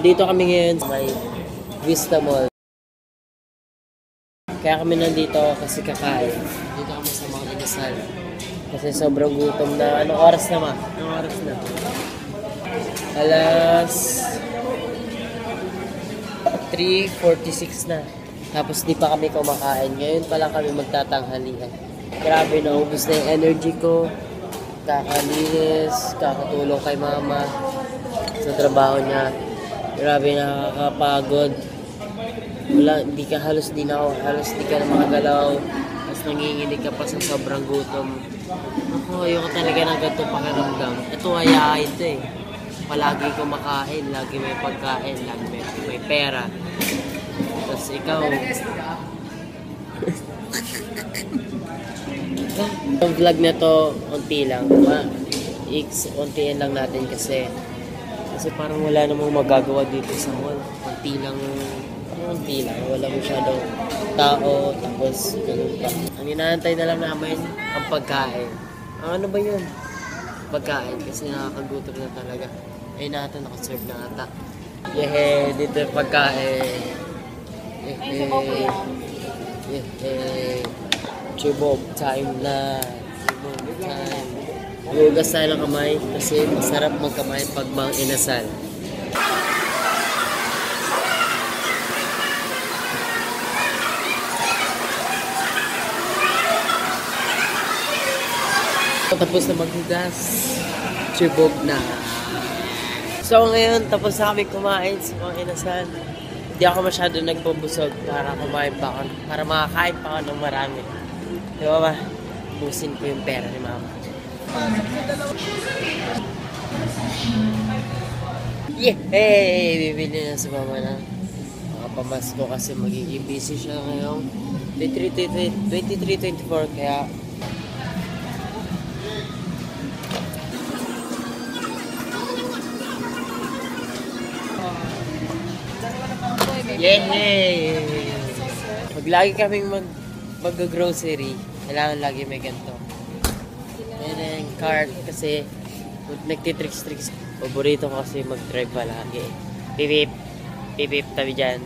Dito kami ngayon sa may Vista Mall. Kaya kami nandito kasi kakain. Dito kami sa mga inasal. Kasi sobrang gutom na. Anong oras na ma? Anong oras na? Alas 3:46 na. Tapos di pa kami kumakain. Ngayon pa lang kami magtatanghalian. Grabe, naubos na yung energy ko. Kakalinis, kakatulong kay mama sa trabaho niya. Grabe, nakakapagod. Wala, halos di ka na makagalaw. Tapos nanginginig ka pa sa sobrang gutom. Ako, ayoko talaga ng ganito pakiramdam. Ito kaya ito eh. Palagi kumakain, lagi may pagkain, lagi may pera. Tapos ikaw... Yung vlog na to, unti lang. Untiin lang natin kasi parang wala namang magagawa dito sa mall. Unti lang, wala masyadong tao, tapos ganun pa. Ang inaantay na lang namin, ang pagkain. Ano ba yun? Pagkain, kasi nakakagutom na talaga. Ayun natin, nakaserve na ata. Yehe, dito yung pagkain. Chibog time na. Chibog time. Hugas tayo ng kamay kasi masarap magkamay pag mang inasal. Tapos na maghugas. Chibog na. So ngayon, tapos na kami kumain sa mga inasal. Hindi ako masyado nagpabusog para kumain pa ako. Para makakain pa ako ng marami. Di ba ba? Busin ko yung pera ni mama. Yehey! Bibili na si mama na mga pamasko kasi magiging busy siya ngayong 23-24 kaya yehey! Pag lagi kaming mag-grocery, kailangan lagi may ganito. And then cart kasi nagtitricks. Paborito ko kasi mag-drive palagi. Pipip. Pipip tabi dyan.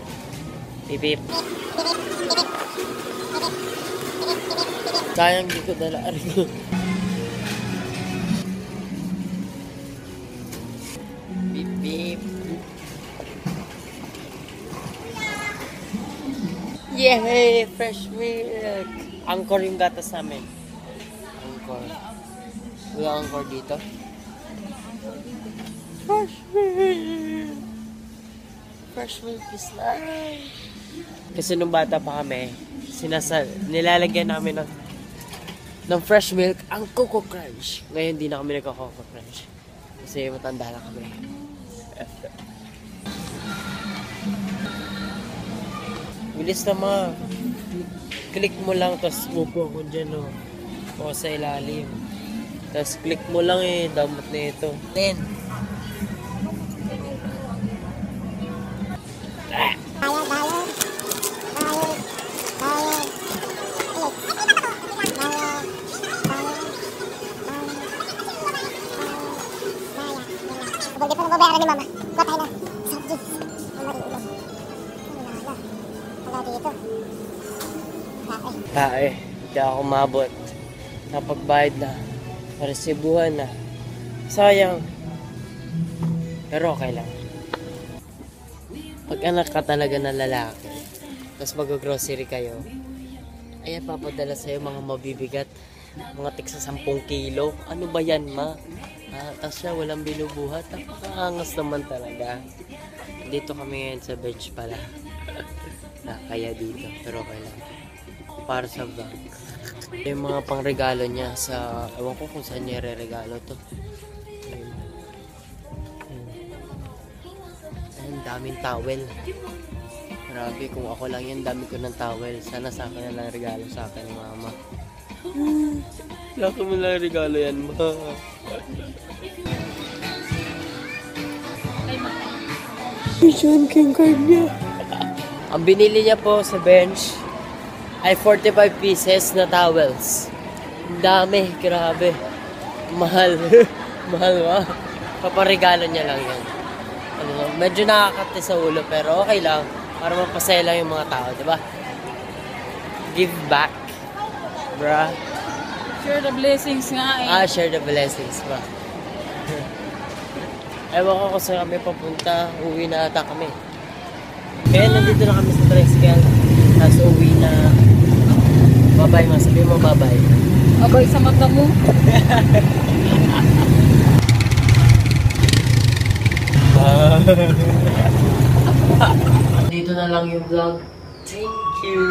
Pipip. Sayang di ko dala. Pipip. Yehey! Fresh milk! Angkor yung gatas namin. Angkor. Wala angkor dito. Fresh milk! Fresh milk is life! Kasi nung bata pa kami, nilalagyan namin ng fresh milk ang Coco Crunch. Ngayon di na kami nagka-Coco Crunch. Kasi matanda na kami. Bilis na mga. Click mo lang, tapos upo ako dyan, o sa ilalim. Tapos click mo lang eh, damot na ito. Then, Hindi pa nababayaran ni mama. Patay na. Soft juice. Ang mariulog. Wala dito. Tae. Hindi ako mabot. Napagbayad na. Paresibuhan na. Sayang. Pero okay lang. Pag anak ka talaga ng lalaki, tapos mag-grocery kayo, ay papadala sa'yo mga mabibigat. Mga tigsa 10 kilo. Ano ba yan, ma? Tapos siya walang binubuhat. Napakaangas naman talaga. Dito kami ngayon sa bench pala. Kaya dito. Pero okay lang. Para sa bank. Yung mga pangregalo niya sa... Ewan ko kung saan niya re-regalo to. Ang daming towel. Grabe, kung ako lang yan, dami ko ng towel. Sana sa akin na lang regalo sa akin ng mama. Laki mo lang regalo yan, ma. John King card niya. Ang binili niya po sa bench ay 45 pieces na towels. Ang dami, grabe. Mahal. Mahal ba? Paparegalo niya lang yan. Ano lang Medyo nakakati sa ulo pero okay lang. Para mapasaya lang yung mga tao, di ba? Give back. Bruh. Share the blessings nga eh. Share the blessings ba? Ewan ko kung saan kami papunta. Uwi na ata kami. Kaya nandito na kami sa tricycle. Tapos uwi na. Bye-bye ma. Sabi mo bye-bye. Abay sa mata mo. Dito na lang yung vlog. Thank you.